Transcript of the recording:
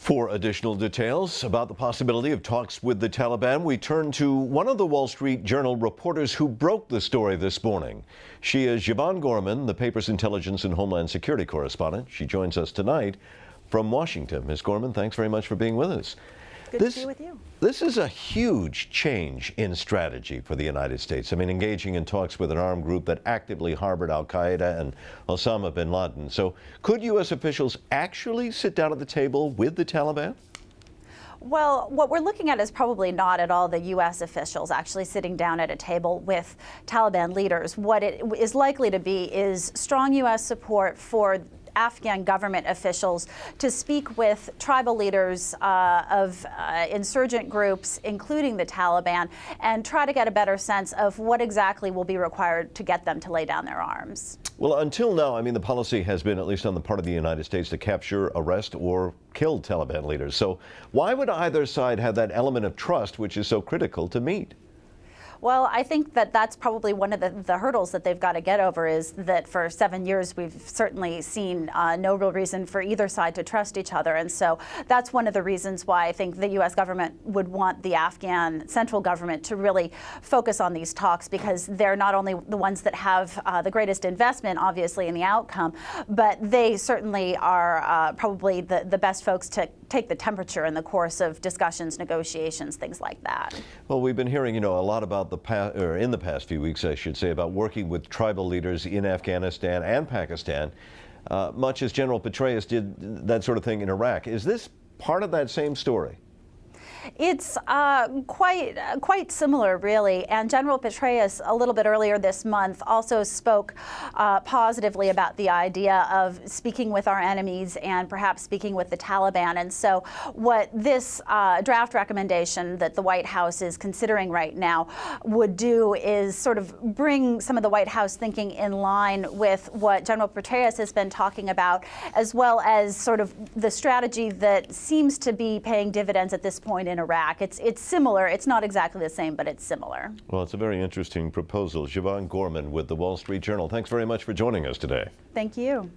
For additional details about the possibility of talks with the Taliban, we turn to one of the Wall Street Journal reporters who broke the story this morning. She is Siobhan Gorman, the paper's Intelligence and Homeland Security correspondent. She joins us tonight from Washington. Ms. Gorman, thanks very much for being with us. Good to be with you. This is a huge change in strategy for the United States. I mean, engaging in talks with an armed group that actively harbored al-Qaeda and Osama bin Laden. So could U.S. officials actually sit down at the table with the Taliban? Well, what we're looking at is probably not at all the U.S. officials actually sitting down at a table with Taliban leaders. What it is likely to be is strong U.S. support for Afghan government officials to speak with tribal leaders of insurgent groups, including the Taliban, and try to get a better sense of what exactly will be required to get them to lay down their arms. Well, until now, I mean, the policy has been, at least on the part of the United States, to capture, arrest, or kill Taliban leaders. So why would either side have that element of trust, which is so critical to meet? Well, I think that that's probably one of the hurdles that they've got to get over, is that for 7 years we've certainly seen no real reason for either side to trust each other. And so that's one of the reasons why I think the U.S. government would want the Afghan central government to really focus on these talks, because they're not only the ones that have the greatest investment, obviously, in the outcome, but they certainly are probably the best folks to take the temperature in the course of discussions, negotiations, things like that. Well, we've been hearing, a lot about in the past few weeks, I should say, about working with tribal leaders in Afghanistan and Pakistan, much as General Petraeus did that sort of thing in Iraq. Is this part of that same story? It's quite similar, really. And General Petraeus, a little bit earlier this month, also spoke positively about the idea of speaking with our enemies and perhaps speaking with the Taliban. And so what this draft recommendation that the White House is considering right now would do is sort of bring some of the White House thinking in line with what General Petraeus has been talking about, as well as sort of the strategy that seems to be paying dividends at this point in Iraq. It's similar. It's not exactly the same, but it's similar. Well, it's a very interesting proposal. Siobhan Gorman with the Wall Street Journal. Thanks very much for joining us today. Thank you.